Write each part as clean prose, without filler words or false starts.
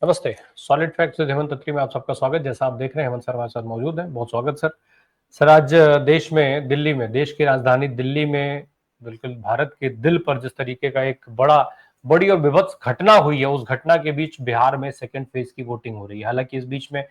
नमस्ते। Solid facts with Hemant अत्री में आप सबका स्वागत। जैसा आप देख रहे हैं, हेमंत सर हमारे साथ मौजूद हैं। बहुत स्वागत सर। सर, आज देश में, दिल्ली में, देश की राजधानी दिल्ली में, बिल्कुल भारत के दिल पर जिस तरीके का एक बड़ी और विभत्स घटना हुई है, उस घटना के बीच बिहार में सेकेंड फेज की वोटिंग हो रही है। हालांकि इस बीच में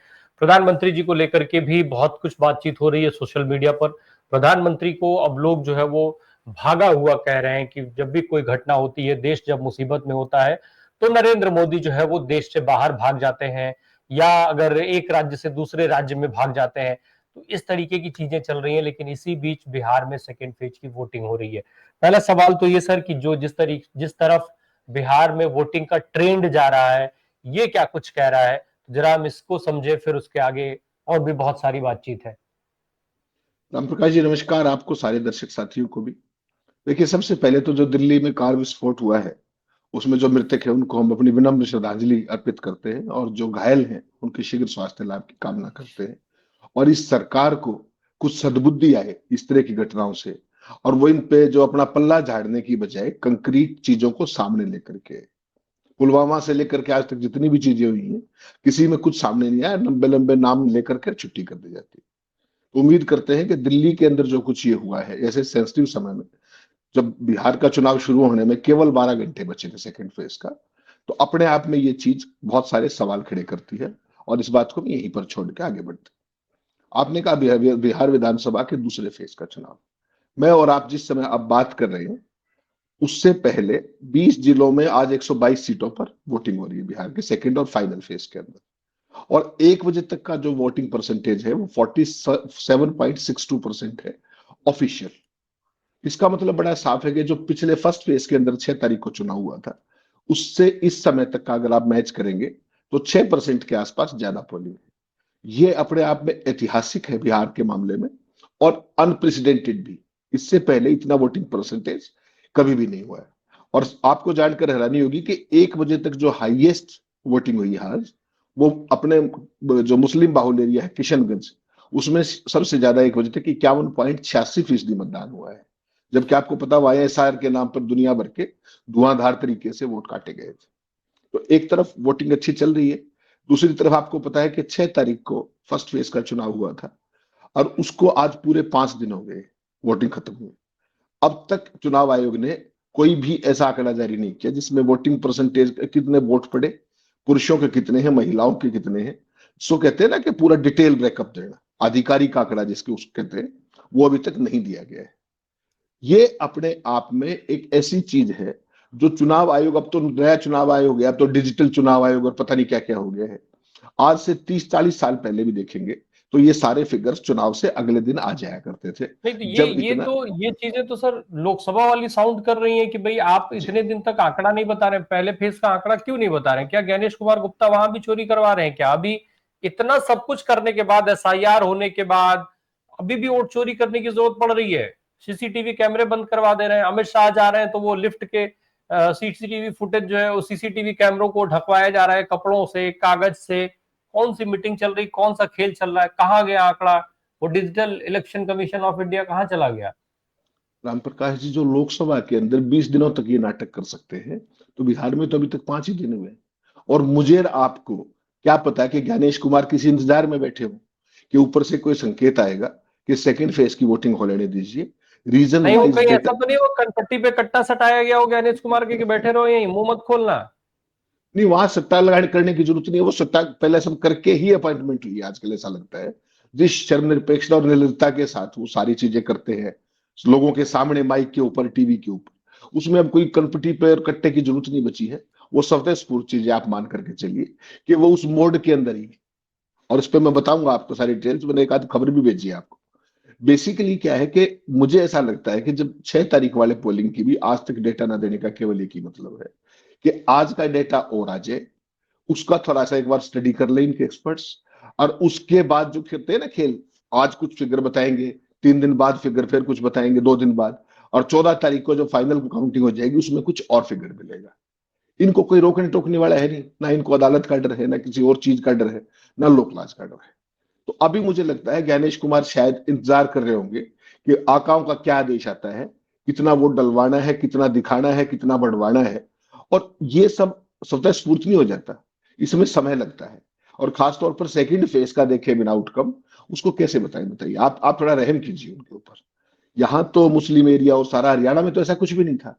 प्रधानमंत्री जी को लेकर के भी बहुत कुछ बातचीत हो रही है सोशल मीडिया पर। प्रधानमंत्री को अब लोग जो है वो भागा हुआ कह रहे हैं कि जब भी कोई घटना होती है, देश जब मुसीबत में होता है, तो नरेंद्र मोदी जो है वो देश से बाहर भाग जाते हैं, या अगर एक राज्य से दूसरे राज्य में भाग जाते हैं। तो इस तरीके की चीजें चल रही हैं। लेकिन इसी बीच बिहार में सेकेंड फेज की वोटिंग हो रही है। पहला सवाल तो ये सर कि जो जिस तरफ बिहार में वोटिंग का ट्रेंड जा रहा है, ये क्या कुछ कह रहा है? जरा हम इसको समझे, फिर उसके आगे और भी बहुत सारी बातचीत है। राम प्रकाश जी, नमस्कार। आपको, सारे दर्शक साथियों को भी। देखिए, सबसे पहले तो जो दिल्ली में कार विस्फोट हुआ है, उसमें जो मृतक है उनको हम अपनी विनम्र श्रद्धांजलि अर्पित करते हैं, और जो घायल हैं उनके शीघ्र स्वास्थ्य लाभ की कामना करते हैं। और इस सरकार को कुछ सद्बुद्धि आए इस तरह की घटनाओं से, और वो इन पे जो अपना पल्ला झाड़ने की बजाय कंक्रीट चीजों को सामने लेकर के, पुलवामा से लेकर के आज तक जितनी भी चीजें हुई हैं, किसी में कुछ सामने नहीं आया। लंबे लंबे नाम लेकर के छुट्टी कर दी जाती है। उम्मीद करते हैं कि दिल्ली के अंदर जो कुछ ये हुआ है, ऐसे सेंसिटिव समय में, जब बिहार का चुनाव शुरू होने में केवल 12 घंटे बचे थे सेकंड फेज का, तो अपने आप में ये चीज बहुत सारे सवाल खड़े करती है। और इस बात को मैं यहीं पर छोड़ के आगे बढ़ते, आपने कहा बिहार विधानसभा के दूसरे फेज का चुनाव। मैं और आप जिस समय अब बात कर रहे हैं, उससे पहले 20 जिलों में आज 122 सीटों पर वोटिंग हो रही है बिहार के सेकंड और फाइनल फेज के अंदर। और 1 बजे तक का जो वोटिंग परसेंटेज है वो 47.62% है ऑफिशियल। इसका मतलब बड़ा साफ है कि जो पिछले फर्स्ट फेज के अंदर 6 तारीख को चुनाव हुआ था, उससे इस समय तक का अगर आप मैच करेंगे, तो 6% के आसपास ज्यादा पोलिंग है। ये अपने आप में ऐतिहासिक है बिहार के मामले में, और अनप्रेसिडेंटेड भी। इससे पहले इतना वोटिंग परसेंटेज कभी भी नहीं हुआ है। और आपको जानकर हैरानी होगी कि 1 बजे तक जो हाईएस्ट वोटिंग हुई है आज, वो अपने जो मुस्लिम बाहुल एरिया है किशनगंज, उसमें सबसे ज्यादा 1 बजे तक 51.86% मतदान हुआ है। जबकि आपको पता, वाईएसआर के नाम पर दुनिया भर के धुआंधार तरीके से वोट काटे गए थे। तो एक तरफ वोटिंग अच्छी चल रही है, दूसरी तरफ आपको पता है कि 6 तारीख को फर्स्ट फेज का चुनाव हुआ था, और उसको आज पूरे 5 दिन हो गए वोटिंग खत्म हुए। अब तक चुनाव आयोग ने कोई भी ऐसा आंकड़ा जारी नहीं किया जिसमें वोटिंग परसेंटेज, कितने वोट पड़े, पुरुषों के कितने हैं, महिलाओं के कितने हैं। सो कहते हैं ना कि पूरा डिटेल ब्रेकअप देना, आधिकारिक आंकड़ा जिसके उसको कहते हैं, वो अभी तक नहीं दिया गया है। ये अपने आप में एक ऐसी चीज है जो चुनाव आयोग, अब तो नया चुनाव आयोग हो गया, अब तो डिजिटल चुनाव आयोग और पता नहीं क्या क्या हो गया है। आज से 30-40 साल पहले भी देखेंगे तो ये सारे फिगर्स चुनाव से अगले दिन आ जाया करते थे। नहीं तो जब इतना ये चीजें तो सर लोकसभा वाली साउंड कर रही हैं कि भाई आप जी, इतने दिन तक आंकड़ा नहीं बता रहे, पहले फेज का आंकड़ा क्यों नहीं बता रहे हैं? क्या ज्ञानेश कुमार गुप्ता वहां भी चोरी करवा रहे हैं क्या? अभी इतना सब कुछ करने के बाद, एसआईआर होने के बाद, अभी भी वोट चोरी करने की जरूरत पड़ रही है? सीसीटीवी कैमरे बंद करवा दे रहे हैं। अमित शाह जा रहे हैं तो वो लिफ्ट के सीसीटीवी फुटेज जो है, उस सीसीटीवी कैमरों को ढकवाया जा रहा है कपड़ों से, कागज से। कौन सी मीटिंग चल रही, कौन सा खेल चल रहा है? कहाँ गया आंकड़ा? वो digital election commission of India कहाँ चला गया? राम प्रकाश जी, जो लोकसभा के अंदर 20 दिनों तक ये नाटक कर सकते हैं, तो बिहार में तो अभी तक 5 ही दिन हुए। और मुझे और आपको क्या पता कि ज्ञानेश कुमार किसी इंतजार में बैठे हो कि ऊपर से कोई संकेत आएगा कि सेकेंड फेज की वोटिंग हो लेने दीजिए। रीजन नहीं, वो वाइज कहीं डेटा, ऐसा तो नहीं वो कनपट्टी पे कट्टा सटाया गया हो ज्ञानेश कुमार के कि बैठे रहो यहीं, मुंह मत खोलना? नहीं, वहां सट्टा लगाने करने की जरूरत नहीं है। वो सट्टा पहले सब करके ही अपॉइंटमेंट ली है, आजकल ऐसा लगता है। जिस शर्मनिरपेक्षता और निर्लजता के साथ वो सारी चीजें करते हैं, लोगों के सामने, माइक के ऊपर, टीवी के ऊपर, उसमें अब कोई कनपटी पे और कट्टे की जरूरत नहीं बची है। वो स्वतःस्फूर्त चीजें आप मान करके चलिए कि वो उस मोड के अंदर ही है। और इस पे मैं बताऊंगा आपको सारी डिटेल्स, मैंने एक आध खबर भी भेजी है आपको। बेसिकली क्या है कि मुझे ऐसा लगता है कि जब 6 तारीख वाले पोलिंग की भी आज तक डेटा ना देने का केवल एक ही मतलब है कि आज का डेटा और आ जाए, उसका थोड़ा सा एक बार स्टडी कर ले इनके एक्सपर्ट्स, और उसके बाद जो खेलते हैं ना खेल, आज कुछ फिगर बताएंगे, 3 दिन बाद फिगर फिर कुछ बताएंगे, 2 दिन बाद, और 14 तारीख को जो फाइनल काउंटिंग हो जाएगी उसमें कुछ और फिगर मिलेगा। इनको कोई रोकने टोकने वाला है नहीं, ना इनको अदालत का डर है, ना किसी और चीज का डर है, ना लोकलाज का डर है। तो अभी मुझे लगता है ज्ञानेश कुमार शायद इंतजार कर रहे होंगे कि आकाओं का क्या आदेश आता है, कितना वोट डलवाना है, कितना दिखाना है, कितना बढ़वाना है। और ये सब स्वतः स्फूर्त नहीं हो जाता। इसमें समय लगता है। और खासतौर पर सेकंड फेज का देखें बिना आउटकम, उसको कैसे बताएं, बताइए आप थोड़ा रहम कीजिए उनके ऊपर। यहाँ तो मुस्लिम एरिया और सारा हरियाणा में तो ऐसा कुछ भी नहीं था।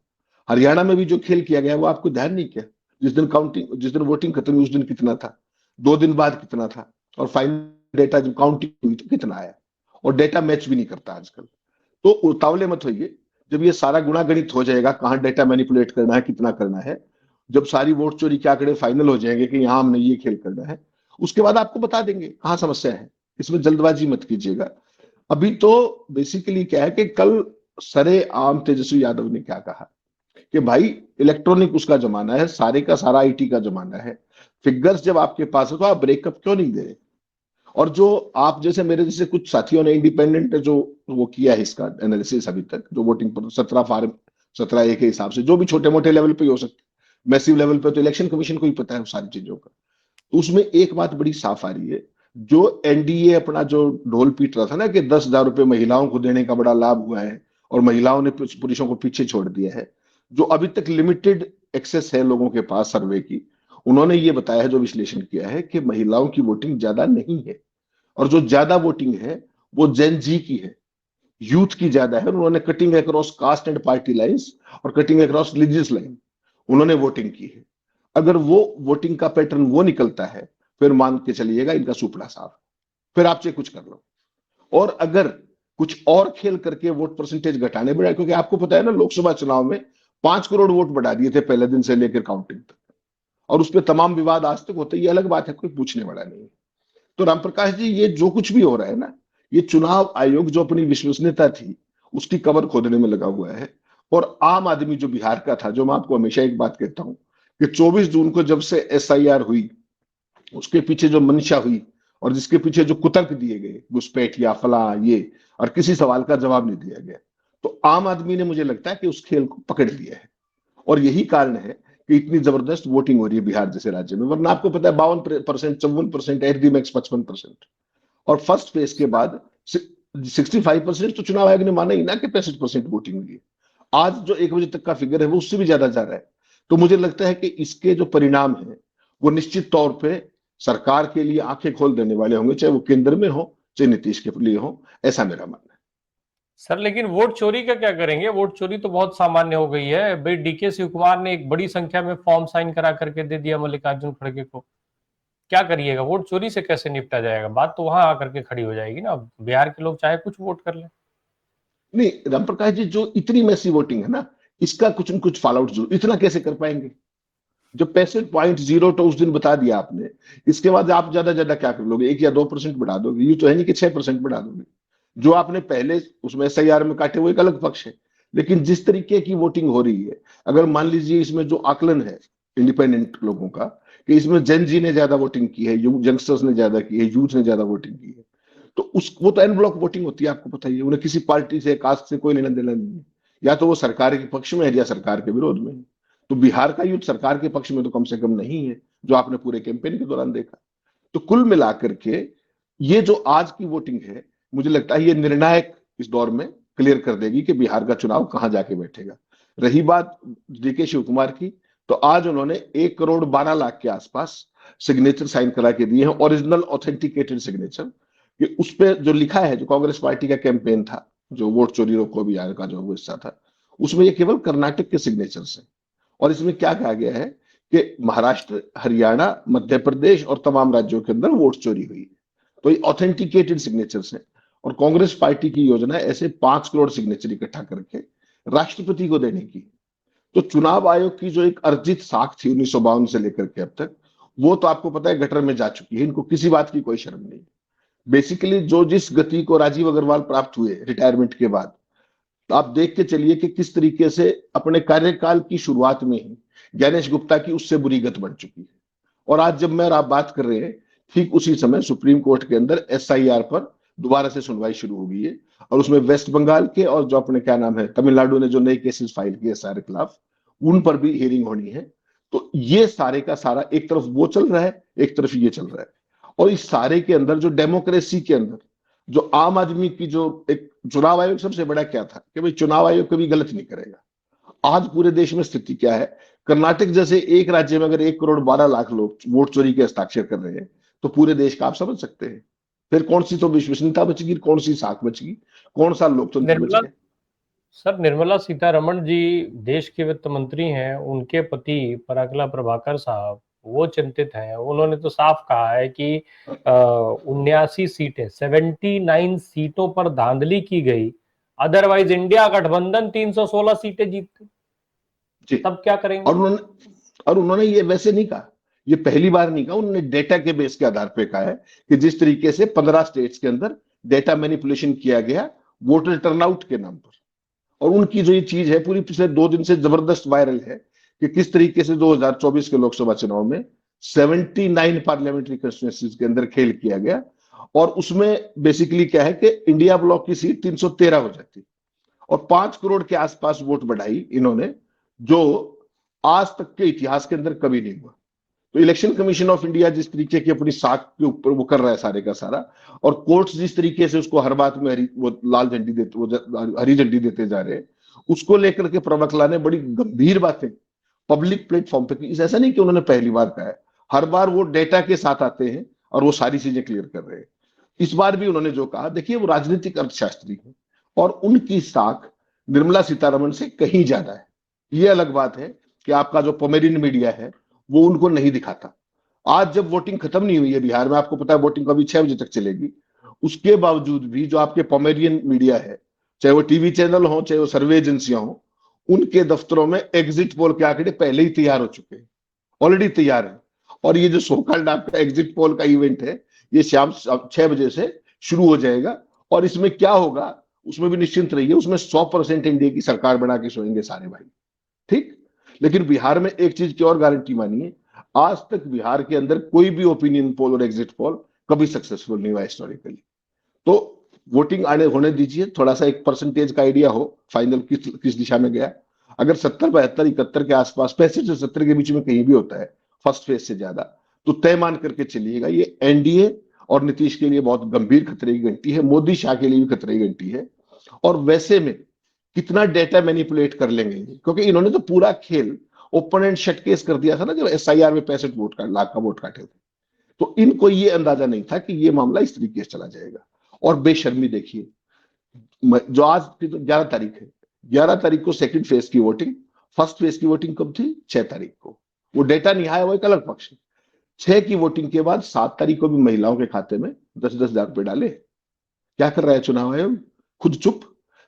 हरियाणा में भी जो खेल किया गया वो आपको ध्यान नहीं किया। जिस दिन वोटिंग खत्म हुई उस दिन कितना था, 2 दिन बाद कितना था, और फाइनल डेटा जब काउंटिंग हुई तो कितना आया। और डेटा मैच भी नहीं करता आजकल। तो उतावले मत होइए। जब ये सारा गुणागणित हो जाएगा, कहाँ डेटा मैनिपुलेट करना है, कितना करना है, जब सारी वोट चोरी के आंकड़े फाइनल हो जाएंगे कि यहाँ हमने ये खेल करना है, उसके बाद आपको बता देंगे कहाँ समस्या है। इसमें जल्दबाजी मत कीजिएगा। अभी तो बेसिकली क्या है कि कल सरेआम तेजस्वी यादव ने क्या कहा कि भाई इलेक्ट्रॉनिक उसका जमाना है, सारे का सारा आईटी का जमाना है। फिगर्स जब आपके पास है तो आप ब्रेकअप क्यों नहीं दे रहे। और जो आप जैसे मेरे जैसे कुछ साथियों ने इंडिपेंडेंट जो वो किया है इसका एनालिसिस अभी तक, जो वोटिंग पर 17 के हिसाब से, जो भी छोटे मोटे लेवल पे हो सकते, मैसिव लेवल पे तो इलेक्शन कमीशन को ही पता है सारी चीजों का। तो उसमें एक बात बड़ी साफ आ रही है, जो एनडीए अपना जो ढोल पीट रहा था ना कि 10,000 रुपए महिलाओं को देने का बड़ा लाभ हुआ है और महिलाओं ने पुरुषों को पीछे छोड़ दिया है, जो अभी तक लिमिटेड एक्सेस है लोगों के पास सर्वे की, उन्होंने ये बताया है, जो विश्लेषण किया है, कि महिलाओं की वोटिंग ज्यादा नहीं है। और जो ज्यादा वोटिंग है वो जेन जी की है, यूथ की ज्यादा है। उन्होंने cutting across cast and party lines और कटिंग अक्रॉस रिलीजियस लाइन उन्होंने वोटिंग की है। अगर वो वोटिंग का पैटर्न वो निकलता है, फिर मान के चलिएगा इनका सुपड़ा साफ। फिर आप चाहे कुछ कर लो। और अगर कुछ और खेल करके वोट परसेंटेज घटाने बढ़ाए, क्योंकि आपको पता है ना, लोकसभा चुनाव में 5 करोड़ वोट बढ़ा दिए थे पहले दिन से लेकर काउंटिंग तक, और उस पर तमाम विवाद आज तक होते, ये अलग बात है, कोई पूछने वाला नहीं है। तो रामप्रकाश जी, ये जो कुछ भी हो रहा है ना, ये चुनाव आयोग जो अपनी विश्वसनीयता थी उसकी कबर खोदने में लगा हुआ है। और आम आदमी जो बिहार का था, जो मैं आपको हमेशा एक बात कहता हूं कि 24 जून को जब से एसआईआर हुई, उसके पीछे जो मंशा हुई और जिसके पीछे जो कुतर्क दिए गए, घुसपैठ या फला ये, और किसी सवाल का जवाब नहीं दिया गया, तो आम आदमी ने, मुझे लगता है कि उस खेल को पकड़ लिया है। और यही कारण है कि इतनी जबरदस्त वोटिंग हो रही है बिहार जैसे राज्य में। वरना आपको पता है 52%, 54%, एट दी मैक्स 55%। और फर्स्ट फेज के बाद 65% तो चुनाव आयोग ने माना ही ना कि 65% वोटिंग हुई है। आज जो 1 बजे तक का फिगर है वो उससे भी ज्यादा जा रहा है। तो मुझे लगता है कि इसके जो परिणाम है वो निश्चित तौर पे सरकार के लिए आंखें खोल देने वाले होंगे, चाहे वो केंद्र में हो चाहे नीतीश के लिए हो। ऐसा मेरा मानना है। सर लेकिन वोट चोरी का क्या करेंगे? वोट चोरी तो बहुत सामान्य हो गई है भाई। डीके शिव कुमार ने एक बड़ी संख्या में फॉर्म साइन करा करके दे दिया मल्लिकार्जुन खड़गे को। क्या करिएगा? वोट चोरी से कैसे निपटा जाएगा? बात तो वहां आकर के खड़ी हो जाएगी ना। बिहार के लोग चाहे कुछ वोट कर लें। नहीं रामप्रकाश जी, जो इतनी मैसी वोटिंग है ना, इसका कुछ न कुछ फॉल आउट जरूर, इतना कैसे कर पाएंगे? जो 65.0 तो उस दिन बता दिया आपने, इसके बाद आप ज्यादा क्या कर लोगे? 1 या 2% बढ़ा दोगे? ये तो है नहीं कि 6% बढ़ा दोगे। जो आपने पहले उसमें एसआईआर में काटे वो एक अलग पक्ष है। लेकिन जिस तरीके की वोटिंग हो रही है, अगर मान लीजिए इसमें जो आकलन है इंडिपेंडेंट लोगों का कि इसमें जेन जी ने ज्यादा वोटिंग की है, यंगस्टर्स ने ज्यादा की है, यूथ ने ज्यादा वोटिंग की है, तो उस वो तो एन ब्लॉक वोटिंग होती है, आपको पता ही है। उन्हें किसी पार्टी से, कास्ट से कोई लेना देना नहीं है। या तो वो सरकार के पक्ष में है या सरकार के विरोध में है। तो बिहार का युद्ध सरकार के पक्ष में तो कम से कम नहीं है, जो आपने पूरे कैंपेन के दौरान देखा। तो कुल मिलाकर के ये जो आज की वोटिंग है, मुझे लगता है ये निर्णायक इस दौर में क्लियर कर देगी कि बिहार का चुनाव कहां जाके बैठेगा। रही बात डीके शिव कुमार की, तो आज उन्होंने 1,12,00,000 के आसपास सिग्नेचर साइन करा के दिए हैं, ओरिजिनल ऑथेंटिकेटेड सिग्नेचर। कि उस पर जो लिखा है, जो कांग्रेस पार्टी का कैंपेन था, जो वोट चोरी रोको अभियान का जो हिस्सा था, उसमें ये केवल कर्नाटक के सिग्नेचर्स हैं। और इसमें क्या कहा गया है कि महाराष्ट्र, हरियाणा, मध्य प्रदेश और तमाम राज्यों के अंदर वोट चोरी हुई है। तो ये ऑथेंटिकेटेड सिग्नेचर्स हैं। और कांग्रेस पार्टी की योजना है ऐसे 5 करोड़ सिग्नेचर इकट्ठा करके राष्ट्रपति को देने की। तो चुनाव आयोग की जो एक अर्जित साख थी 1952 से लेकर के अब तक, वो तो आपको पता है गटर में जा चुकी है। इनको किसी बात की कोई शर्म नहीं। बेसिकली जो जिस गति को राजीव अग्रवाल प्राप्त हुए रिटायरमेंट के बाद, तो आप देख के चलिए कि किस तरीके से अपने कार्यकाल की शुरुआत में ही ज्ञानेश गुप्ता की उससे बुरी गत बढ़ चुकी है। और आज जब मैं और आप बात कर रहे हैं, ठीक उसी समय सुप्रीम कोर्ट के अंदर एसआईआर पर दोबारा से सुनवाई शुरू हो गई है। और उसमें वेस्ट बंगाल के और जो अपने क्या नाम है तमिलनाडु ने जो नए केसेस फाइल किए एसआईआर के खिलाफ, उन पर भी हियरिंग होनी है। तो ये सारे का सारा एक तरफ वो चल रहा है, एक तरफ ये चल रहा है। और इस सारे के अंदर जो डेमोक्रेसी के अंदर जो आम आदमी की जो एक, चुनाव आयोग सबसे बड़ा क्या था कि भाई चुनाव आयोग कभी गलत नहीं करेगा। आज पूरे देश में स्थिति क्या है? कर्नाटक जैसे एक राज्य में अगर 1,12,00,000 लोग वोट चोरी के हस्ताक्षर कर रहे हैं तो पूरे देश का आप समझ सकते हैं फिर कौन सी तो विश्वसनीयता बचेगी, कौन सी साख बचेगी, कौन सा लोकतंत्र निर्मला बचेगा। सर, निर्मला सीतारमण जी देश के वित्त मंत्री हैं, उनके पति परागला प्रभाकर साहब वो चिंतित हैं। उन्होंने तो साफ कहा है कि 79 सीटें 79 सीटों पर धांधली की गई, अदरवाइज इंडिया गठबंधन 316 सीटें जीतती। जी। तब क्या करेंगे? और उन्होंने ये वैसे नहीं कहा, ये पहली बार नहीं कहा, उन्होंने डेटा के बेस के आधार पे कहा है कि जिस तरीके से 15 स्टेट्स के अंदर डेटा मैनिपुलेशन किया गया वोटर टर्नआउट के नाम पर, और उनकी जो ये चीज है पूरी पिछले 2 दिन से जबरदस्त वायरल है कि किस तरीके से 2024 के लोकसभा चुनाव में 79 पार्लियामेंट्री कंस्टिट्यूएंसीज के अंदर खेल किया गया, और उसमें बेसिकली क्या है कि इंडिया ब्लॉक की सीट 313 हो जाती और 5 करोड़ के आसपास वोट बढ़ाई इन्होंने, जो आज तक के इतिहास के अंदर कभी नहीं हुआ। तो इलेक्शन कमीशन ऑफ इंडिया जिस तरीके की अपनी साख के ऊपर वो कर रहा है सारे का सारा, और कोर्ट्स जिस तरीके से उसको हर बात में लाल झंडी देते, वो हरी झंडी देते जा रहे हैं, उसको लेकर के प्रवक्ता ने बड़ी गंभीर बातें पब्लिक प्लेटफॉर्म पे की। ऐसा नहीं कि उन्होंने पहली बार कहा है, हर बार वो डेटा के साथ आते हैं और वो सारी चीजें क्लियर कर रहे हैं। इस बार भी उन्होंने जो कहा, देखिए वो राजनीतिक अर्थशास्त्री है और उनकी साख निर्मला सीतारमण से कहीं ज्यादा है। ये अलग बात है कि आपका जो पोमेरियन मीडिया है वो उनको नहीं दिखाता। आज जब वोटिंग खत्म नहीं हुई है बिहार में, आपको पता है वोटिंग अभी 6 बजे तक चलेगी, उसके बावजूद भी जो आपके पोमेरियन मीडिया है, चाहे वो टीवी चैनल हो चाहे वो सर्वे एजेंसियां हो, उनके दफ्तरों में एग्जिट पोल के आंकड़े पहले ही तैयार हो चुके हैं, ऑलरेडी तैयार है। और ये जो सोकॉल्ड आपका एग्जिट पोल का इवेंट है, ये शाम 6 बजे से शुरू हो जाएगा, और इसमें क्या होगा उसमें भी निश्चिंत रहिए, उसमें 100% एनडीए की सरकार बना के सोएंगे सारे भाई, ठीक। लेकिन बिहार में एक चीज की और गारंटी मानिए, आज तक बिहार के अंदर कोई भी ओपिनियन पोल और एग्जिट पोल कभी सक्सेसफुल नहीं हुआ हिस्टोरिकली। तो वोटिंग आने होने दीजिए, थोड़ा सा एक परसेंटेज का आइडिया हो फाइनल किस दिशा में गया। अगर 70, 72, 71 के आसपास, 65 से 70 के बीच में कहीं भी होता है फर्स्ट फेज से ज्यादा, तो तय मान करके चलिएगा ये एनडीए और नीतीश के लिए बहुत गंभीर खतरे की घंटी है, मोदी शाह के लिए भी खतरे की घंटी है। और वैसे में कितना डेटा मैनिपुलेट कर लेंगे, क्योंकि इन्होंने तो पूरा खेल ओपन एंड शट केस कर दिया था ना, जब एसआईआर में 65 लाख का वोट काटे थे। तो इनको ये अंदाजा नहीं था कि ये मामला इस तरीके से चला जाएगा। और बेशर्मी देखिए, जो आज 11 तारीख है, 11 तारीख को सेकंड फेज की वोटिंग, फर्स्ट फेज की वोटिंग कब थी? 6 तारीख को। वो डेटा नहीं आया, वो एक अलग पक्ष है। 6 की वोटिंग के बाद 7 तारीख को भी महिलाओं के खाते में 10-10 हजार रुपए डाले। क्या कर रहा है चुनाव आयोग? खुद चुप।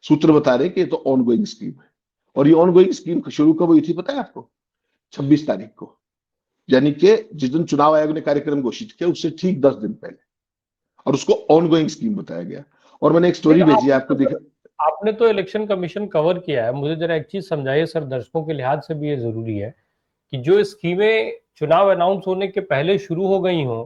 सूत्र बता रहे कि ये तो ऑनगोइंग स्कीम है। और ये ऑनगोइंग स्कीम शुरू कब हुई थी पता है आपको? 26 तारीख को, यानी कि जिस दिन चुनाव आयोग ने कार्यक्रम घोषित किया उससे ठीक 10 दिन पहले, और उसको ऑनगोइंग स्कीम बताया गया। और मैंने एक स्टोरी भेजी है आपको, देखा। आपने तो इलेक्शन कमीशन कवर किया है, मुझे जरा एक चीज समझाइए सर, दर्शकों के लिहाज से भी ये जरूरी है कि जो स्कीमें चुनाव अनाउंस होने के पहले शुरू हो गई हों,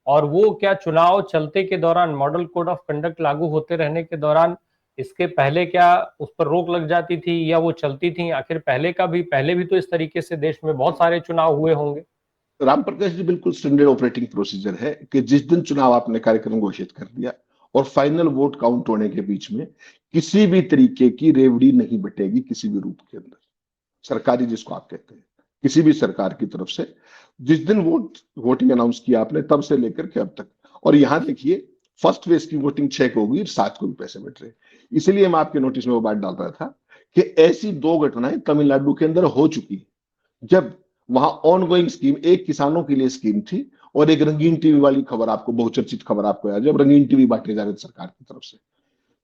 और वो क्या चुनाव चलते के दौरान, मॉडल कोड ऑफ कंडक्ट लागू होते रहने के दौरान, इसके पहले क्या उस पर रोक लग जाती थी या वो चलती थी? आखिर पहले भी तो इस तरीके से देश में बहुत सारे चुनाव हुए होंगे। राम प्रकाश जी, बिल्कुल स्टैंडर्ड ऑपरेटिंग प्रोसीजर है कि जिस दिन चुनाव आपने कार्यक्रम घोषित कर दिया और फाइनल वोट काउंट होने के बीच में किसी भी तरीके की रेवड़ी नहीं बटेगी किसी भी रूप के अंदर, सरकारी जिसको आप कहते हैं, किसी भी सरकार की तरफ से। जिस दिन वोटिंग अनाउंस किया आपने तब से लेकर के अब तक। और यहां देखिए, फर्स्ट फेज की वोटिंग 6 को होगी, 7 को भी पैसे बट रहे। इसलिए मैं आपके नोटिस में वो बात डाल रहा था कि ऐसी 2 घटनाएं तमिलनाडु के अंदर हो चुकी है, जब वहां ऑनगोइंग स्कीम, एक किसानों के लिए स्कीम थी और एक रंगीन टीवी वाली खबर, आपको बहुचर्चित खबर आपको याद, जब रंगीन टीवी बांटे जा रहे थे सरकार की तरफ से,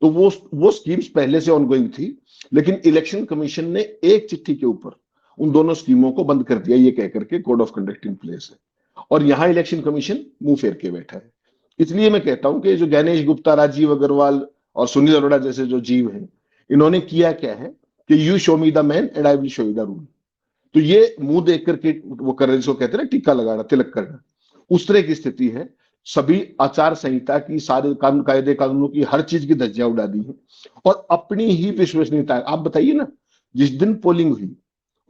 तो वो स्कीम्स पहले से ऑनगोइंग थी। लेकिन इलेक्शन कमीशन ने एक चिट्ठी के ऊपर उन दोनों स्कीमों को बंद कर दिया, ये कहकर के code of conduct in place है। और यहां इलेक्शन कमीशन मुंह फेर के बैठा है। इसलिए मैं कहता हूं कि जो गणेश गुप्ता, राजीव अग्रवाल और सुनील अरोड़ा जैसे जो जीव हैं, इन्होंने किया क्या है कि you show me the man and I will show you the rule. तो ये मुंह देख करके वो कर रहे, जिसको कहते हैं ना टीका लगाना, तिलक करना, उस तरह की स्थिति है। सभी आचार संहिता की, सारे कानून, कायदे कानूनों की, हर चीज की धज्जियां उड़ा दी है और अपनी ही विश्वसनीयता। आप बताइए ना, जिस दिन पोलिंग हुई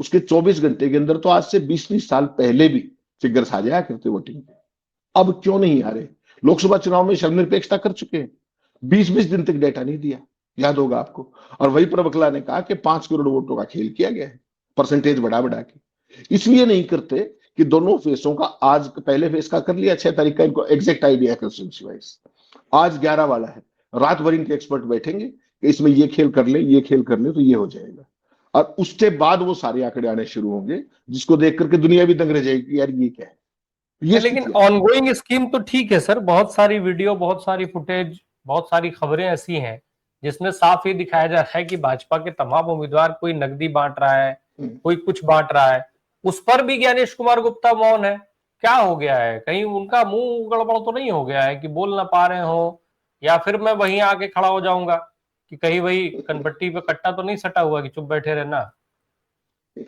उसके 24 घंटे के अंदर तो आज से 20-20 साल पहले भी फिगर्स आ जाया करते वोटिंग के। अब क्यों नहीं आ रहे? लोकसभा चुनाव में शर्मनिरपेक्षता कर चुके हैं, 20-20 दिन तक डेटा नहीं दिया, याद होगा आपको। और वही प्रवक्ता ने कहा कि 5 करोड़ वोटों का खेल किया गया है, परसेंटेज बढ़ा बढ़ा के। इसलिए नहीं करते कि दोनों फेसों का आज पहले फेस का कर लिया, 6 तारीख का इनको एग्जैक्ट आइडिया है कंस्टिट्यूंसी वाइज, आज 11 वाला है, रात भर इनके एक्सपर्ट बैठेंगे कि इसमें ये खेल कर ले, ये खेल कर ले तो ये हो जाएगा, और उसके बाद वो सारे आंकड़े आने शुरू होंगे जिसको देख करके दुनिया भी दंग रह जाएगी, यार ये क्या है, ये लेकिन स्थिति है। ऑनगोइंग स्कीम तो ठीक है सर, बहुत सारी वीडियो, बहुत सारी फुटेज, बहुत सारी खबरें ऐसी हैं जिसमें साफ ये दिखाया जा रहा है कि भाजपा के तमाम उम्मीदवार कोई नकदी बांट रहा है, कोई कुछ बांट रहा है, उस पर भी ज्ञानेश कुमार गुप्ता मौन है। क्या हो गया है, कहीं उनका मुंह गड़बड़ तो नहीं हो गया है कि बोल ना पा रहे हो, या फिर मैं वहीं आके खड़ा हो जाऊंगा कि कहीं वही कनपट्टी पे कट्टा तो नहीं सटा हुआ कि चुप बैठे रहना।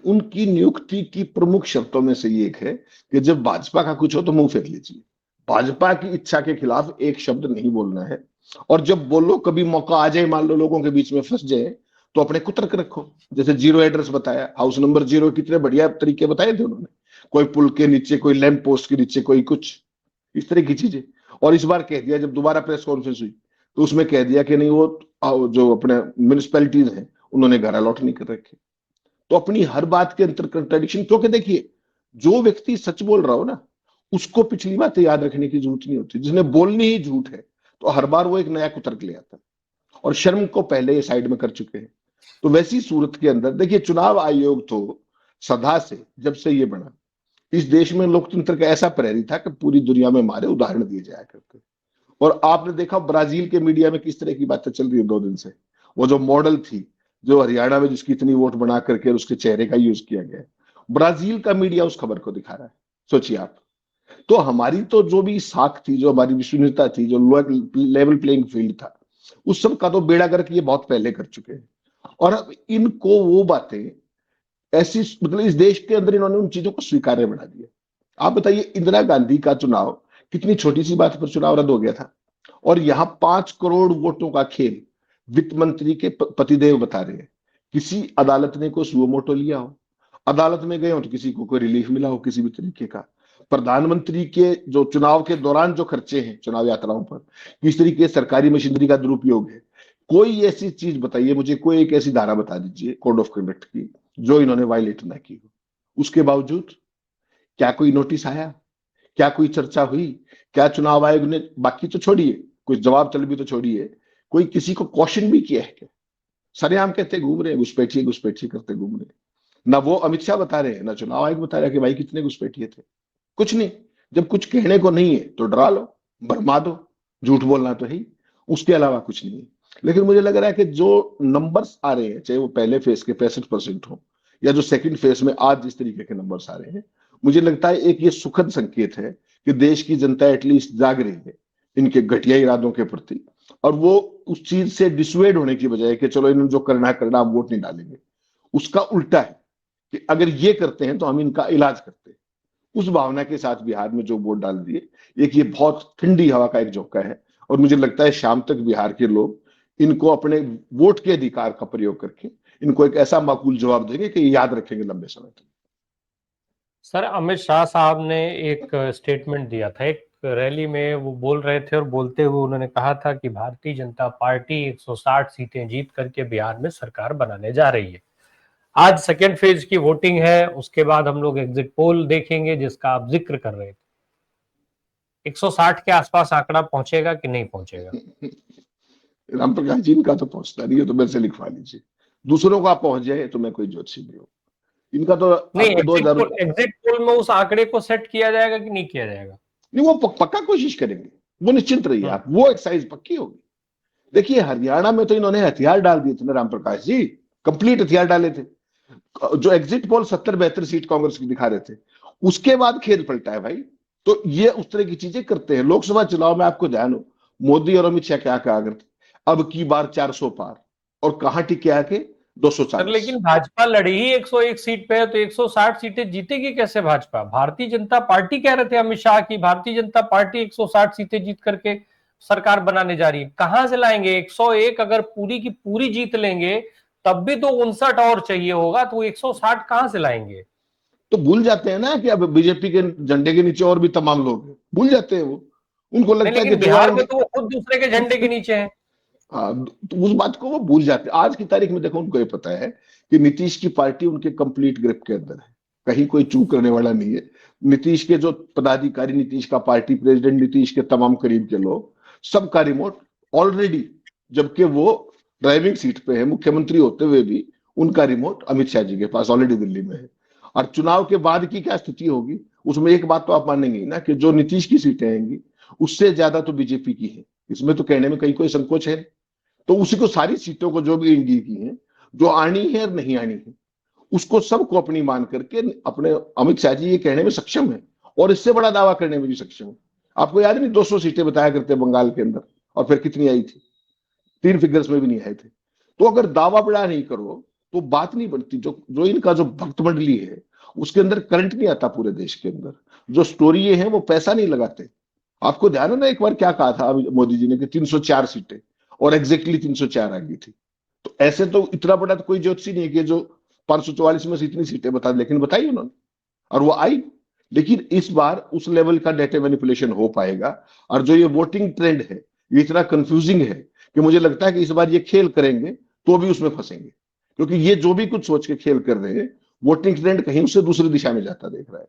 उनकी नियुक्ति की प्रमुख शर्तों में से एक है कि जब भाजपा का कुछ हो तो मुंह फेर लीजिए, भाजपा की इच्छा के खिलाफ एक शब्द नहीं बोलना है, और जब बोलो कभी मौका आ जाए, मान लो लोगों के बीच में फंस जाए, तो अपने कुतर्क रखो, जैसे जीरो एड्रेस बताया, हाउस नंबर 0, कितने बढ़िया तरीके बताए थे उन्होंने, कोई पुल के नीचे, कोई लैंप पोस्ट के नीचे, कोई कुछ इस तरह की चीजें। और इस बार कह दिया, जब दोबारा प्रेस कॉन्फ्रेंस हुई तो उसमें कह दिया कि नहीं, वो जो अपने म्यूनिसपैलिटीज हैं उन्होंने घर अलॉट नहीं कर रखे। तो अपनी हर बात के अंतर कंट्राडिक्शन, क्योंकि देखिए जो व्यक्ति सच बोल रहा हो ना, उसको पिछली बातें याद रखने की जरूरत नहीं होती, जिसने बोलनी ही झूठ है तो हर बार वो एक नया कुतर्क ले आता है, और शर्म को पहले ये साइड में कर चुके हैं। तो वैसी सूरत के अंदर देखिए, चुनाव आयोग तो सदा से, जब से ये बना, इस देश में लोकतंत्र का ऐसा प्रहरी था कि पूरी दुनिया में हमारे उदाहरण दिए जाया करते। और आपने देखा ब्राजील के मीडिया में किस तरह की बातें चल रही है 2 दिन से, वो जो मॉडल थी, जो हरियाणा में जिसकी इतनी वोट बना करके उसके चेहरे का यूज किया गया, ब्राजील का मीडिया उस खबर को दिखा रहा है, सोचिए आप। तो हमारी तो जो भी साख थी, जो हमारी विश्वसनीयता थी, जो लेवल प्लेइंग फील्ड था, उस सब का तो बेड़ा गर्क ये बहुत पहले कर चुके हैं। और अब इनको वो बातें ऐसी, मतलब इस देश के अंदर इन्होंने उन चीजों को स्वीकार्य बना दिया। आप बताइए, इंदिरा गांधी का चुनाव कितनी छोटी सी बात पर चुनाव रद्द हो गया था, और यहां 5 करोड़ वोटों का खेल वित्त मंत्री के पतिदेव बता रहे हैं। किसी अदालत ने कोई सुओ मोटो लिया हो, अदालत में गए हो तो किसी को कोई रिलीफ मिला हो किसी भी तरीके का, प्रधानमंत्री के जो चुनाव के दौरान जो खर्चे हैं चुनाव यात्राओं पर, किस तरीके सरकारी मशीनरी का दुरुपयोग है, कोई ऐसी चीज बताइए मुझे, कोई एक ऐसी धारा बता दीजिए कोड ऑफ कंडक्ट की जो इन्होंने वायलेट ना की हो। उसके बावजूद क्या कोई नोटिस आया, क्या कोई चर्चा हुई, क्या चुनाव आयोग ने, बाकी तो छोड़िए, कोई जवाब तलब भी तो छोड़िए, कोई किसी को क्वेश्चन भी किया है क्या? सरेआम कहते घूम रहे हैं, घुसपैठिए करते घूम रहे हैं। ना वो अमित शाह बता रहे हैं, ना चुनाव आयोग बता रहा है कि भाई कितने घुसपैठिए थे, कुछ नहीं। जब कुछ कहने को नहीं है तो डरा लो, भरमा दो, झूठ बोलना तो है, उसके अलावा कुछ नहीं है। लेकिन मुझे लग रहा है कि जो नंबर्स आ रहे हैं, चाहे वो पहले फेज के 65% हो, या जो सेकंड फेज में आज जिस तरीके के नंबर्स आ रहे हैं, मुझे लगता है एक ये सुखद संकेत है कि देश की जनता एटलीस्ट जाग रही है इनके घटिया इरादों के प्रति, और वो उस चीज से डिसवेड होने की बजाय कि चलो इन्होंने जो करना है करना, हम वोट नहीं डालेंगे, उसका उल्टा है कि अगर ये करते हैं तो हम इनका इलाज करते हैं। उस भावना के साथ बिहार में जो वोट डाल दिए, एक ये बहुत ठंडी हवा का एक झोंका है, और मुझे लगता है शाम तक बिहार के लोग इनको अपने वोट के अधिकार का प्रयोग करके इनको एक ऐसा माकूल जवाब देंगे कि याद रखेंगे लंबे समय तक। सर, अमित शाह साहब ने एक स्टेटमेंट दिया था, एक रैली में वो बोल रहे थे, और बोलते हुए उन्होंने कहा था कि भारतीय जनता पार्टी 160 सीटें जीत करके बिहार में सरकार बनाने जा रही है। आज सेकेंड फेज की वोटिंग है, उसके बाद हम लोग एग्जिट पोल देखेंगे जिसका आप जिक्र कर रहे थे। 160 के आसपास आंकड़ा पहुंचेगा कि नहीं पहुंचेगा? राम प्रकाश जी, इनका तो पहुंचता नहीं है, तो मेरे से लिखवा लीजिए, दूसरों का पहुंच जाए तो मैं कोई ज्योतिषी नहीं हूं। इनका तो नहीं, आपको 2000, एग्जिट पोल में उस आंकड़े को सेट किया जाएगा कि नहीं किया जाएगा? नहीं वो पक्का कोशिश करेंगे, वो निश्चिंत रहिए आप, वो एक्सरसाइज पक्की होगी। देखिए हरियाणा में तो इन्होंने हथियार डाल दिए थे ना राम प्रकाश जी, कंप्लीट हथियार डाले थे। जो एग्जिट पोल 70-72 सीट कांग्रेस की दिखा रहे थे, उसके बाद खेल पलटा है भाई। तो ये उस तरह की चीजें करते हैं। लोकसभा चुनाव में आपको ध्यान हो, मोदी और अमित शाह क्या कहा करते, अब की बार 400 पार, और कहां टिके आके सर 240। लेकिन भाजपा लड़ी ही 101 सीट पे है, तो 160 सीटें जीतेगी कैसे भाजपा? भारतीय जनता पार्टी कह रहे थे अमित शाह की भारतीय जनता पार्टी 160 सीटें जीत करके सरकार बनाने जा रही है। कहां से लाएंगे 101? अगर पूरी की पूरी जीत लेंगे तब भी तो 59 और चाहिए होगा, तो 160 कहां से लाएंगे? तो भूल जाते हैं ना कि अब बीजेपी के झंडे के नीचे और भी तमाम लोग हैं, भूल जाते हैं वो, उनको नहीं, लगता है कि लेकिन जो बिहार में आएंगे। तो वो खुद दूसरे के झंडे के नीचे हैं। हाँ, तो उस बात को वो भूल जाते हैं। आज की तारीख में देखो, उनको ये पता है कि नीतीश की पार्टी उनके कंप्लीट ग्रिप के अंदर है, कहीं कोई चूक करने वाला नहीं है। नीतीश के जो पदाधिकारी, नीतीश का पार्टी प्रेसिडेंट, नीतीश के तमाम करीब के लोग, सबका रिमोट ऑलरेडी, जबकि वो ड्राइविंग सीट पे है, मुख्यमंत्री होते हुए भी उनका रिमोट अमित शाह जी के पास ऑलरेडी दिल्ली में है। और चुनाव के बाद की क्या स्थिति होगी, उसमें एक बात तो आप मानेंगे ना कि जो नीतीश की सीटें आएंगी उससे ज्यादा तो बीजेपी की है। इसमें तो कहने में कहीं कोई संकोच है। तो उसी को सारी सीटों को जो भी एनडीए की हैं, जो आनी है और नहीं आनी है, उसको सबको अपनी मान करके अपने अमित शाह जी ये कहने में सक्षम है और इससे बड़ा दावा करने में भी सक्षम है। आपको याद नहीं 200 सीटें बताया करते बंगाल के अंदर, और फिर कितनी आई थी? 3 फिगर्स में भी नहीं आए थे। तो अगर दावा बड़ा नहीं करो तो बात नहीं बनती। जो जो इनका जो भक्त मंडली है उसके अंदर करंट नहीं आता पूरे देश के अंदर। जो स्टोरी ये है वो पैसा नहीं लगाते। आपको ध्यान है ना एक बार क्या कहा था मोदी जी ने कि 304 सीटें, और एग्जैक्टली 304 आ गई थी। तो ऐसे तो इतना बड़ा तो कोई ज्योतिषी नहीं है कि जो 544 में से इतनी सीटें बता दे, लेकिन बताई उन्होंने और वो आई। लेकिन इस बार उस लेवल का डेटा मैनिपुलेशन हो पाएगा। और जो ये वोटिंग ट्रेंड है ये इतना कंफ्यूजिंग है कि मुझे लगता है कि इस बार ये खेल करेंगे तो भी उसमें फंसेंगे, क्योंकि ये जो भी कुछ सोच के खेल कर रहे हैं, वोटिंग ट्रेंड कहीं उससे दूसरी दिशा में जाता देख रहा है।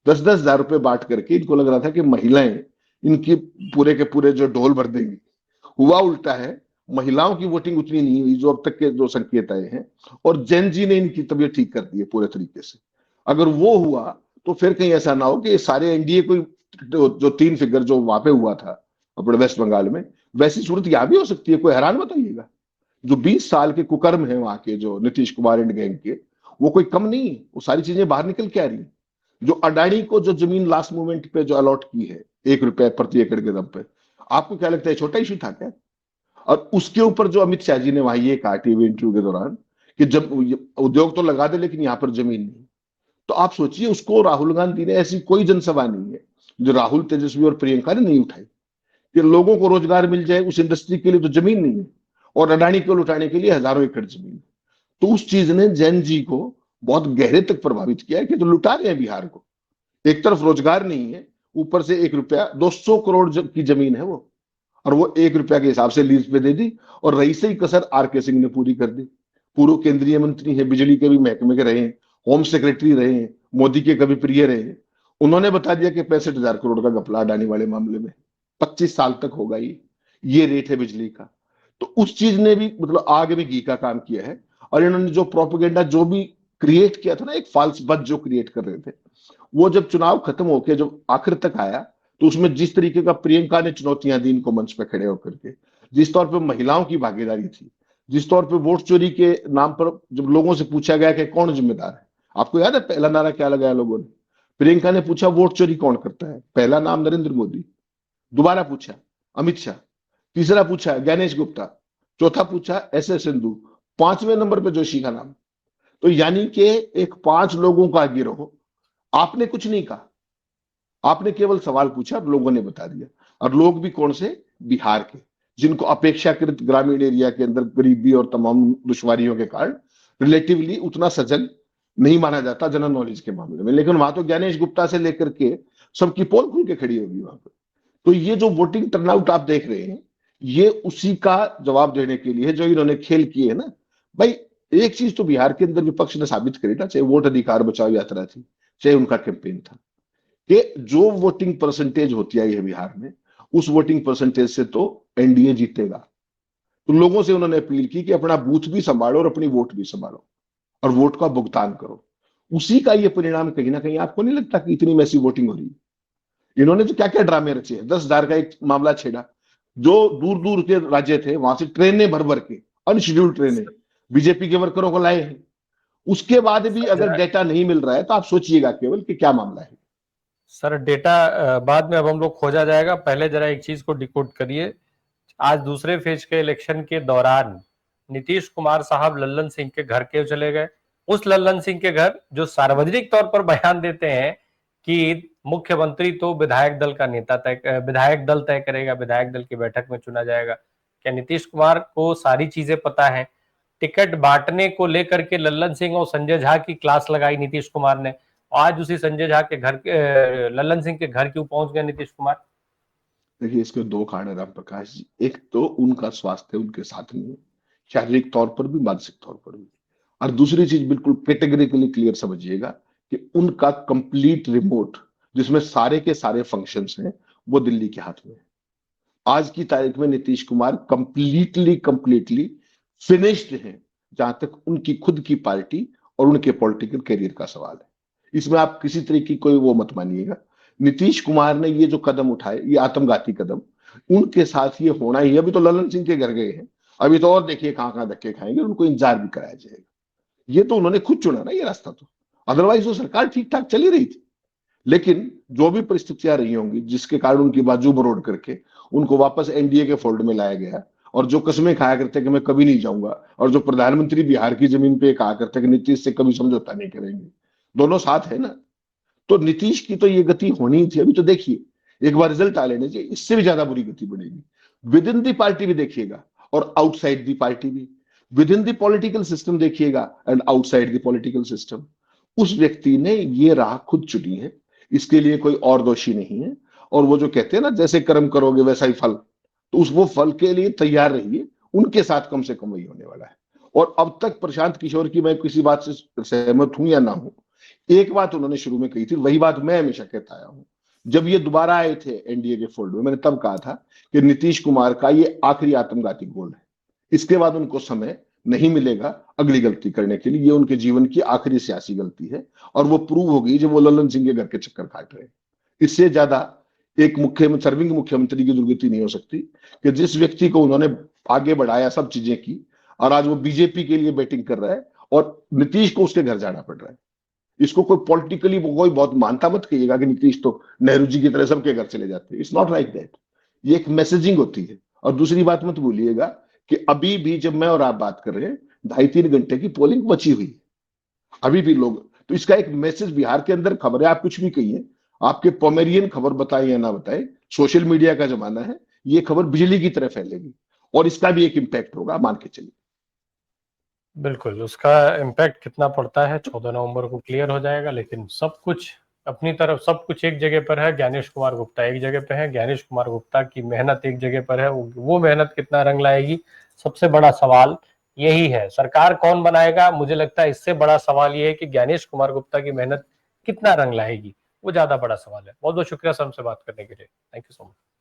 10-10 हजार रुपए बांट करके इनको लग रहा था कि महिलाएं इनकी पूरे के पूरे जो ढोल भर देंगी। हुआ उल्टा है। महिलाओं की वोटिंग उतनी नहीं हुई जो अब तक के जो संकेत आए हैं, और जैन जी ने इनकी तबीयत ठीक कर दी है पूरे तरीके से। अगर वो हुआ तो फिर कहीं ऐसा ना हो कि ये सारे एनडीए कोई जो 3 फिगर जो वहां पे हुआ था अपने वेस्ट बंगाल में, वैसी सूरत यहां भी हो सकती है। कोई हैरान बताइएगा। जो 20 साल के कुकर्म है वहां के जो नीतीश कुमार एंड गैंग के, वो कोई कम नहीं है। वो सारी चीजें बाहर निकल के आ रही है। जो अडानी को जो जमीन लास्ट मोमेंट पे जो अलॉट की है 1 रुपए प्रति एकड़ के दम पे, आपको क्या लगता है छोटा इशू था क्या? और उसके ऊपर जो अमित शाह जी ने वहां ये कहा टीवी इंटरव्यू के दौरान कि जब उद्योग तो लगा दे लेकिन यहाँ पर जमीन नहीं। तो आप सोचिए, उसको राहुल गांधी ने, ऐसी कोई जनसभा नहीं है जो राहुल, तेजस्वी और प्रियंका ने नहीं उठाई कि लोगों को रोजगार मिल जाए। उस इंडस्ट्री के लिए तो जमीन नहीं है, और अडानी को लुटाने के लिए हजारों एकड़ जमीन है। तो उस चीज ने जैन जी को बहुत गहरे तक प्रभावित किया है कि जो लुटा रहे हैं बिहार को। एक तरफ रोजगार नहीं है, ऊपर से 1 रुपया, 200 करोड़ की जमीन है वो, और वो 1 रुपया के हिसाब से लीज पे दे दी। और रही से ही कसर आर के सिंह ने पूरी कर दी। पूर्व केंद्रीय मंत्री है, बिजली के भी महकमे के रहे हैं, होम सेक्रेटरी रहे हैं, मोदी के कभी प्रिय रहे हैं। उन्होंने बता दिया कि 65,000 करोड़ का घपला अडानी वाले मामले में 25 साल तक होगा। ये रेट है बिजली का। तो उस चीज ने भी मतलब आग में घी का काम किया है। और इन्होंने जो प्रोपेगेंडा जो भी क्रिएट किया था ना, एक फाल्स बज जो क्रिएट कर रहे थे, वो जब चुनाव खत्म होके जब आखिर तक आया, तो उसमें जिस तरीके का प्रियंका ने चुनौतियां दी इनको मंच पे खड़े होकर के, जिस तौर पे महिलाओं की भागीदारी थी, जिस तौर पे वोट चोरी के नाम पर जब लोगों से पूछा गया कि कौन जिम्मेदार है, आपको याद है पहला नारा क्या लगाया लोगों ने? प्रियंका ने पूछा वोट चोरी कौन करता है, पहला नाम नरेंद्र मोदी। दोबारा पूछा अमित शाह। तीसरा पूछा ज्ञानेश गुप्ता। चौथा पूछा एस एस सिंधु। 5वें नंबर पे जोशी का नाम। तो यानी कि एक 5 लोगों का गिरोह। आपने कुछ नहीं कहा, आपने केवल सवाल पूछा और लोगों ने बता दिया। और लोग भी कौन से? बिहार के, जिनको अपेक्षाकृत ग्रामीण एरिया के अंदर गरीबी और तमाम दुश्वारियों के कारण रिलेटिवली उतना सजग नहीं माना जाता जनरल नॉलेज के मामले में। लेकिन वहां तो ज्ञानेश गुप्ता से लेकर के सबकी पोल खुल के खड़ी होगी वहां पर। तो ये जो वोटिंग टर्नआउट आप देख रहे हैं, ये उसी का जवाब देने के लिए जो इन्होंने खेल किए है ना भाई। एक चीज तो बिहार के अंदर विपक्ष ने साबित करी ना, चाहे वोट अधिकार बचाओ यात्रा थी, चाहे उनका कैंपेन था, कि जो वोटिंग परसेंटेज होती आई है बिहार में, उस वोटिंग परसेंटेज से तो एनडीए जीतेगा। तो लोगों से उन्होंने अपील की कि अपना बूथ भी संभालो और अपनी वोट भी संभालो और वोट का भुगतान करो। उसी का ये परिणाम कहीं ना कहीं आपको नहीं लगता कि इतनी मैसी वोटिंग हो रही है? इन्होंने तो क्या क्या ड्रामे रचे हैं। 10,000 का एक मामला छेड़ा, जो दूर दूर के राज्य थे वहां से ट्रेनें भर भर के, अनशेड्यूल्ड ट्रेनें बीजेपी के वर्करों को लाए हैं। उसके बाद भी अगर सर डेटा नहीं मिल रहा है तो आप सोचिएगा केवल कि क्या मामला है। सर डेटा बाद में अब हम लोग खोजा जाएगा, पहले जरा एक चीज को डिकोड करिए। आज दूसरे फेज के इलेक्शन के दौरान नीतीश कुमार साहब लल्लन सिंह के घर क्यों चले गए? उस लल्लन सिंह के घर जो सार्वजनिक तौर पर बयान देते हैं कि मुख्यमंत्री तो विधायक दल का नेता तय, विधायक दल तय करेगा, विधायक दल की बैठक में चुना जाएगा। क्या नीतीश कुमार को सारी चीजें पता है? टिकट बांटने को लेकर के लल्लन सिंह और संजय झा की क्लास लगाई नीतीश कुमार ने। आज उसी संजय झा के घर के लल्लन सिंह के घर क्यों पहुंच गए नीतीश कुमार? देखिए, इसके 2 कारण है राम प्रकाश जी। एक तो उनका स्वास्थ्य उनके साथ नहीं है, शारीरिक तौर पर भी, मानसिक तौर पर भी। और दूसरी चीज बिल्कुल कैटेगरिकली क्लियर समझिएगा कि उनका कंप्लीट रिमोट, जिसमें सारे के सारे फंक्शंस हैं, वो दिल्ली के हाथ में है। आज की तारीख में Nitish Kumar completely completely finished हैं, जहां तक उनकी खुद की पार्टी और उनके पॉलिटिकल करियर का सवाल है। इसमें आप किसी तरीके की कोई वो मत मानिएगा। नीतीश कुमार ने ये जो कदम उठाए, ये आत्मघाती कदम, उनके साथ ये होना ही है। अभी तो ललन सिंह के घर गए हैं, अभी तो और देखिए कहां कहां धक्के खाएंगे, उनको इंतजार भी कराया जाएगा। ये तो उन्होंने खुद चुना ना ये रास्ता, तो अदरवाइज वो सरकार ठीक ठाक चली रही थी। लेकिन जो भी परिस्थितियां रही होंगी जिसके कारण उनकी बाजू मरोड़ करके उनको वापस एनडीए के फोल्ड में लाया गया, और जो कस्में खाया करते कि मैं कभी नहीं जाऊंगा, और जो प्रधानमंत्री बिहार की जमीन पे कहा करते कि नीतीश से कभी समझौता नहीं करेंगे, दोनों साथ है ना। तो नीतीश की तो ये गति होनी ही थी। अभी तो देखिए एक बार रिजल्ट आ लेने चाहिए, इससे भी ज्यादा बुरी गति बढ़ेगी। विद इन दी पार्टी भी देखिएगा और आउटसाइड दी पार्टी भी। With in the political system देखिएगा and outside the political system. उस व्यक्ति ने ये राह खुद चुनी है, इसके लिए कोई और दोषी नहीं है। और वो जो कहते हैं ना, जैसे कर्म करोगे वैसा ही फल, तो उस वो फल के लिए तैयार रहिए। उनके साथ कम से कम वही होने वाला है। और अब तक प्रशांत किशोर की मैं किसी बात से सहमत हूं या ना हूं, एक बात उन्होंने शुरू में कही थी, वही बात मैं हमेशा कहता आया हूं। जब ये दोबारा आए थे एनडीए के फोल्ड में, मैंने तब कहा था कि नीतीश कुमार का ये आखिरी आत्मघाती गोल है। इसके बाद उनको समय नहीं मिलेगा अगली गलती करने के लिए। ये उनके जीवन की आखिरी सियासी गलती है, और वो प्रूव हो गई जब वो ललन सिंह के घर के चक्कर काट रहे हैं। इससे ज्यादा एक मुख्यमंत्री, सर्विंग मुख्यमंत्री की दुर्गति नहीं हो सकती कि जिस व्यक्ति को उन्होंने आगे बढ़ाया, सब चीजें की, और आज वो बीजेपी के लिए बैटिंग कर रहा है और नीतीश को उसके घर जाना पड़ रहा है। इसको कोई पॉलिटिकली कोई बहुत मानता मत कहिएगा कि नीतीश तो नेहरू जी की तरह सबके घर चले जाते हैं। It's not like that. ये एक मैसेजिंग होती है। और दूसरी बात मत भूलिएगा कि अभी भी जब मैं और आप बात कर रहे हैं, 2.5-3 घंटे की पोलिंग बची हुई है। अभी भी लोग, तो इसका एक मैसेज, बिहार के अंदर खबर है, आप कुछ भी कहिए, आपके पोमेरियन खबर बताए या ना बताए, सोशल मीडिया का जमाना है, ये खबर बिजली की तरह फैलेगी और इसका भी एक इम्पैक्ट होगा, मान के चलिए। बिल्कुल, उसका इम्पैक्ट कितना पड़ता है 14 नवंबर को क्लियर हो जाएगा। लेकिन सब कुछ अपनी तरफ, सब कुछ एक जगह पर है। ज्ञानेश कुमार गुप्ता एक जगह पे है, ज्ञानेश कुमार गुप्ता की मेहनत एक जगह पर है। वो मेहनत कितना रंग लाएगी, सबसे बड़ा सवाल यही है। सरकार कौन बनाएगा, मुझे लगता है इससे बड़ा सवाल ये है कि ज्ञानेश कुमार गुप्ता की मेहनत कितना रंग लाएगी, वो ज्यादा बड़ा सवाल है। बहुत बहुत शुक्रिया सर हमसे बात करने के लिए। Thank you so much.